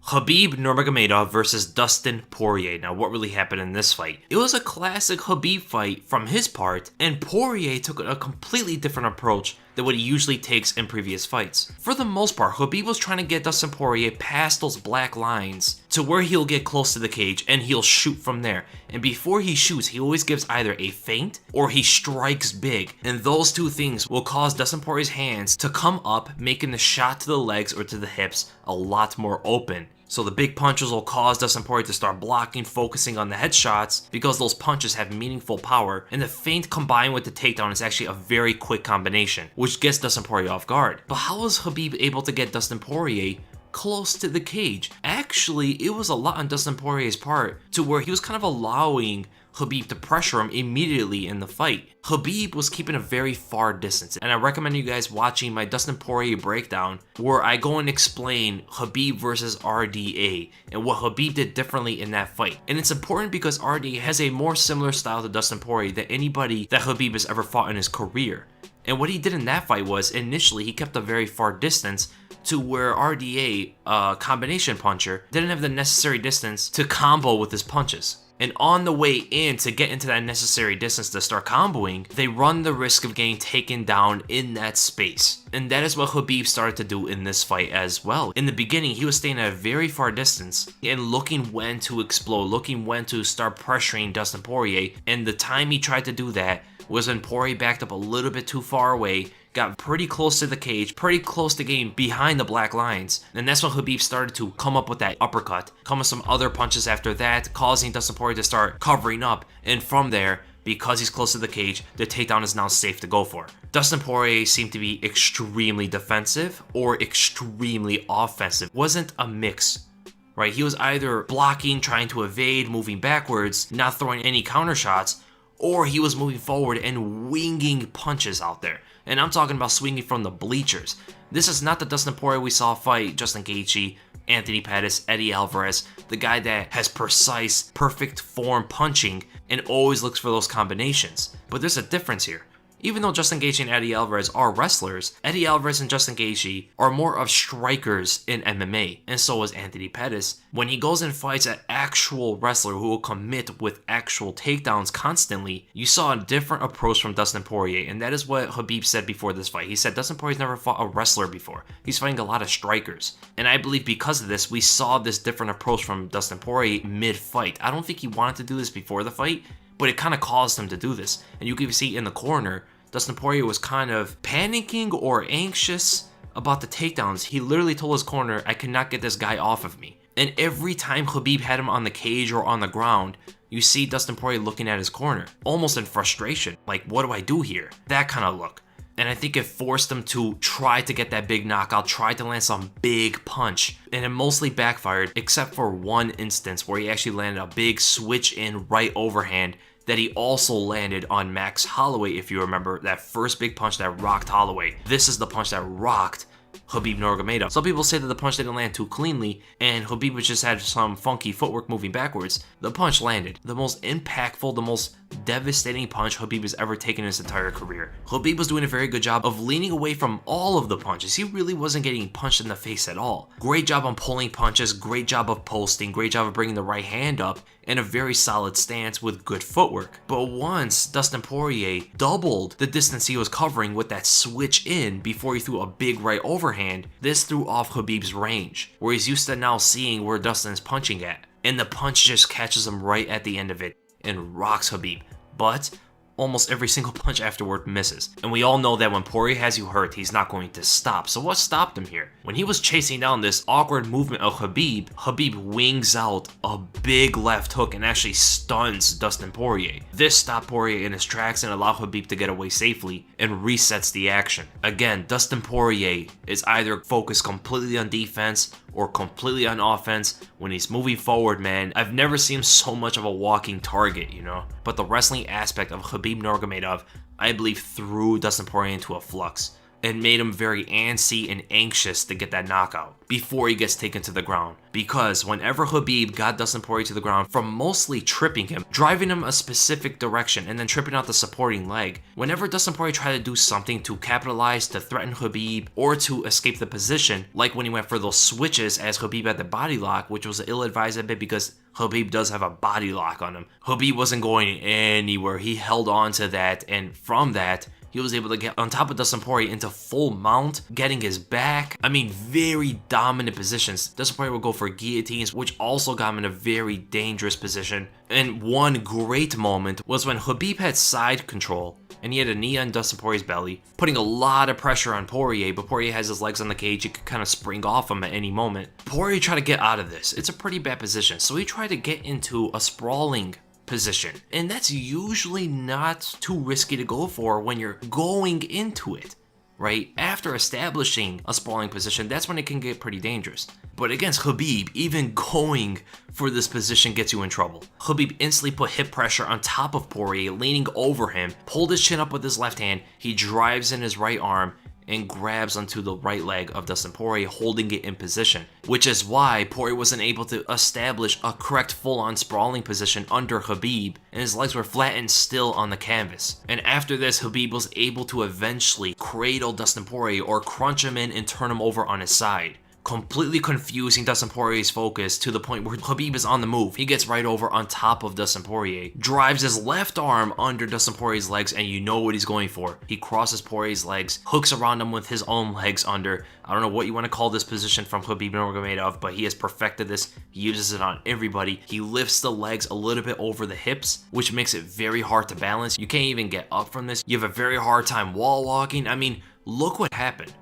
Khabib Nurmagomedov versus Dustin Poirier. Now, what really happened in this fight? It was a classic Khabib fight from his part, and Poirier took a completely different approach than what he usually takes in previous fights. For the most part, Khabib was trying to get Dustin Poirier past those black lines to where he'll get close to the cage and he'll shoot from there. And before he shoots, he always gives either a feint or he strikes big. And those two things will cause Dustin Poirier's hands to come up, making the shot to the legs or to the hips a lot more open. So the big punches will cause Dustin Poirier to start blocking, focusing on the headshots because those punches have meaningful power, and the feint combined with the takedown is actually a very quick combination, which gets Dustin Poirier off guard. But how was Khabib able to get Dustin Poirier close to the cage? Actually, it was a lot on Dustin Poirier's part to where he was kind of allowing Khabib to pressure him immediately in the fight. Khabib was keeping a very far distance, and I recommend you guys watching my Dustin Poirier breakdown where I go and explain Khabib versus RDA and what Khabib did differently in that fight. And it's important because RDA has a more similar style to Dustin Poirier than anybody that Khabib has ever fought in his career. And what he did in that fight was, initially, he kept a very far distance to where RDA, a combination puncher, didn't have the necessary distance to combo with his punches. And on the way in to get into that necessary distance to start comboing, they run the risk of getting taken down in that space. And that is what Khabib started to do in this fight as well. In the beginning, he was staying at a very far distance and looking when to explode, looking when to start pressuring Dustin Poirier. And the time he tried to do that was when Poirier backed up a little bit too far away, got pretty close to the cage, pretty close to getting behind the black lines. And that's when Khabib started to come up with that uppercut, come with some other punches after that, causing Dustin Poirier to start covering up. And from there, because he's close to the cage, the takedown is now safe to go for. Dustin Poirier seemed to be extremely defensive or extremely offensive. Wasn't a mix, right? He was either blocking, trying to evade, moving backwards, not throwing any counter shots, or he was moving forward and winging punches out there. And I'm talking about swinging from the bleachers. This is not the Dustin Poirier we saw fight Justin Gaethje, Anthony Pettis, Eddie Alvarez, the guy that has precise, perfect form punching and always looks for those combinations. But there's a difference here. Even though Justin Gaethje and Eddie Alvarez are wrestlers, Eddie Alvarez and Justin Gaethje are more of strikers in MMA, and so is Anthony Pettis. When he goes and fights an actual wrestler who will commit with actual takedowns constantly, you saw a different approach from Dustin Poirier, and that is what Khabib said before this fight. He said Dustin Poirier's never fought a wrestler before. He's fighting a lot of strikers. And I believe because of this, we saw this different approach from Dustin Poirier mid-fight. I don't think he wanted to do this before the fight, but it kind of caused him to do this. And you can see in the corner, Dustin Poirier was kind of panicking or anxious about the takedowns. He literally told his corner, I cannot get this guy off of me. And every time Khabib had him on the cage or on the ground, you see Dustin Poirier looking at his corner, almost in frustration. Like, what do I do here? That kind of look. And I think it forced him to try to get that big knockout, try to land some big punch. And it mostly backfired, except for one instance where he actually landed a big switch-in right overhand that he also landed on Max Holloway, if you remember, that first big punch that rocked Holloway. This is the punch that rocked Khabib Nurmagomedov. Some people say that the punch didn't land too cleanly, and Khabib just had some funky footwork moving backwards. The punch landed. The most impactful, the most devastating punch Khabib has ever taken in his entire career. Khabib was doing a very good job of leaning away from all of the punches. He really wasn't getting punched in the face at all. Great job on pulling punches, great job of posting, great job of bringing the right hand up, and a very solid stance with good footwork. But once Dustin Poirier doubled the distance he was covering with that switch in before he threw a big right overhand, this threw off Khabib's range, where he's used to now seeing where Dustin is punching at. And the punch just catches him right at the end of it and rocks Khabib. But almost every single punch afterward misses. And we all know that when Poirier has you hurt, he's not going to stop. So what stopped him here? When he was chasing down this awkward movement of Khabib, Khabib wings out a big left hook and actually stuns Dustin Poirier. This stopped Poirier in his tracks and allowed Khabib to get away safely and resets the action. Again, Dustin Poirier is either focused completely on defense or completely on offense. When he's moving forward, man, I've never seen him so much of a walking target, you know? But the wrestling aspect of Khabib Nurmagomedov, I believe, threw Dustin Poirier into a flux. and made him very antsy and anxious to get that knockout before he gets taken to the ground. Because whenever Khabib got Dustin Poirier to the ground from mostly tripping him, driving him a specific direction, and then tripping out the supporting leg, whenever Dustin Poirier tried to do something to capitalize, to threaten Khabib, or to escape the position, like when he went for those switches as Khabib had the body lock, which was ill-advised a bit because Khabib does have a body lock on him. Khabib wasn't going anywhere. He held on to that, and from that, he was able to get on top of Dustin Poirier into full mount, getting his back. I mean, very dominant positions. Dustin Poirier would go for guillotines, which also got him in a very dangerous position. And one great moment was when Khabib had side control, and he had a knee on Dustin Poirier's belly, putting a lot of pressure on Poirier, but Poirier has his legs on the cage. He could kind of spring off him at any moment. Poirier tried to get out of this. It's a pretty bad position, so he tried to get into a sprawling position, and that's usually not too risky to go for when you're going into it, right? After establishing a sprawling position, that's when it can get pretty dangerous. But against Khabib, even going for this position gets you in trouble. Khabib instantly put hip pressure on top of Poirier, leaning over him, pulled his chin up with his left hand, he drives in his right arm, and grabs onto the right leg of Dustin Poirier, holding it in position, which is why Poirier wasn't able to establish a correct full-on sprawling position under Khabib, and his legs were flattened still on the canvas. And after this, Khabib was able to eventually cradle Dustin Poirier or crunch him in and turn him over on his side, completely confusing Dustin Poirier's focus to the point where Khabib is on the move. He gets right over on top of Dustin Poirier, drives his left arm under Dustin Poirier's legs, and you know what he's going for. He crosses Poirier's legs, hooks around him with his own legs under. I don't know what you want to call this position from Khabib Nurmagomedov, but he has perfected this. He uses it on everybody. He lifts the legs a little bit over the hips, which makes it very hard to balance. You can't even get up from this. You have a very hard time wall walking. I mean, look what happened.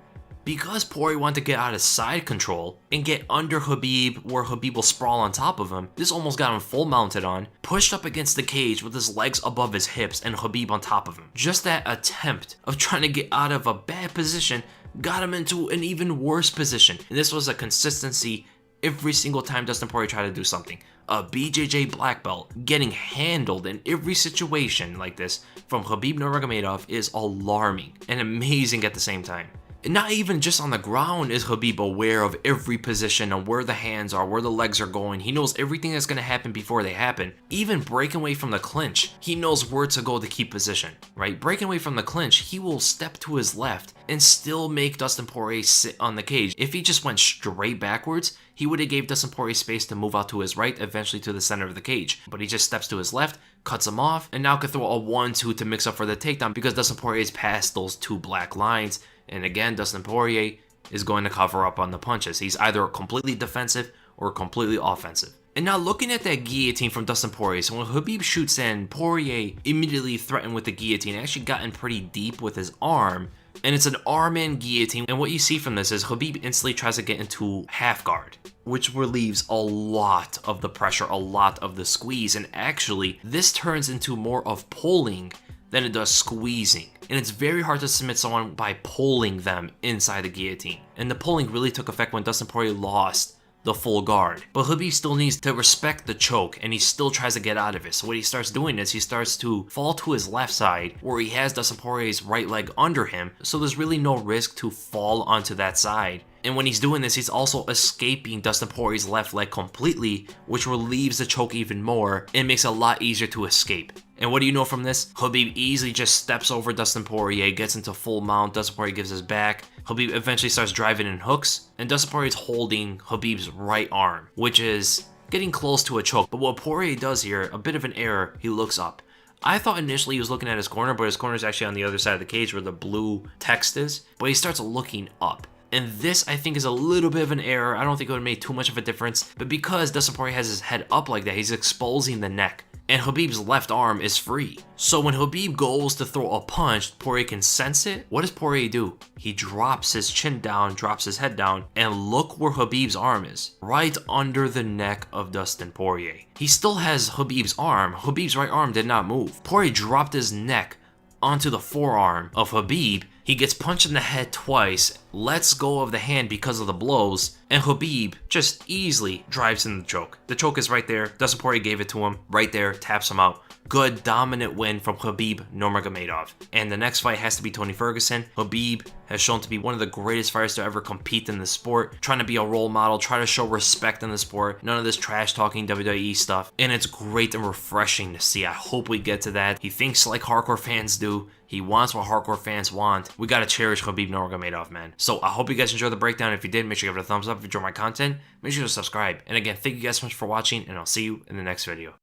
Because Poirier wanted to get out of side control and get under Khabib where Khabib will sprawl on top of him, this almost got him full mounted on, pushed up against the cage with his legs above his hips and Khabib on top of him. Just that attempt of trying to get out of a bad position got him into an even worse position. And this was a consistency every single time Dustin Poirier tried to do something. A BJJ black belt getting handled in every situation like this from Khabib Nurmagomedov is alarming and amazing at the same time. And not even just on the ground is Khabib aware of every position and where the hands are, where the legs are going. He knows everything that's going to happen before they happen. Even breaking away from the clinch, he knows where to go to keep position, right? Breaking away from the clinch, he will step to his left and still make Dustin Poirier sit on the cage. If he just went straight backwards, he would have gave Dustin Poirier space to move out to his right, eventually to the center of the cage. But he just steps to his left, cuts him off, and now could throw a 1-2 to mix up for the takedown because Dustin Poirier is past those two black lines. And again, Dustin Poirier is going to cover up on the punches. He's either completely defensive or completely offensive. And now looking at that guillotine from Dustin Poirier, so when Khabib shoots in, Poirier immediately threatened with the guillotine. Actually gotten pretty deep with his arm, and it's an arm-in guillotine. And what you see from this is Khabib instantly tries to get into half guard, which relieves a lot of the pressure, a lot of the squeeze. And actually, this turns into more of pulling than it does squeezing. And it's very hard to submit someone by pulling them inside the guillotine. And the pulling really took effect when Dustin Poirier lost the full guard. But Khabib still needs to respect the choke, and he still tries to get out of it. So what he starts doing is he starts to fall to his left side where he has Dustin Poirier's right leg under him. So there's really no risk to fall onto that side. And when he's doing this, he's also escaping Dustin Poirier's left leg completely, which relieves the choke even more and makes it a lot easier to escape. And what do you know from this? Khabib easily just steps over Dustin Poirier, gets into full mount, Dustin Poirier gives his back, Khabib eventually starts driving in hooks, and Dustin Poirier is holding Khabib's right arm, which is getting close to a choke. But what Poirier does here, a bit of an error, he looks up. I thought initially he was looking at his corner, but his corner is actually on the other side of the cage where the blue text is, but he starts looking up. And this, I think, is a little bit of an error. I don't think it would have made too much of a difference, but because Dustin Poirier has his head up like that, he's exposing the neck, and Khabib's left arm is free. So when Khabib goes to throw a punch, Poirier can sense it. What does Poirier do? He drops his chin down, drops his head down, and look where Khabib's arm is. Right under the neck of Dustin Poirier. He still has Khabib's arm. Khabib's right arm did not move. Poirier dropped his neck onto the forearm of Khabib. He gets punched in the head twice, lets go of the hand because of the blows, and Khabib just easily drives in the choke. The choke is right there. Dustin Poirier gave it to him right there, taps him out. good, dominant win from Khabib Nurmagomedov. And the next fight has to be Tony Ferguson. Khabib has shown to be one of the greatest fighters to ever compete in the sport, trying to be a role model, try to show respect in the sport, none of this trash talking WWE stuff, and it's great and refreshing to see. I hope we get to that. He thinks like hardcore fans do. He wants what hardcore fans want. We gotta cherish Khabib Nurmagomedov, man. So I hope you guys enjoyed the breakdown. If you did, make sure you give it a thumbs up. If you enjoyed my content, make sure to subscribe. And again, thank you guys so much for watching, and I'll see you in the next video.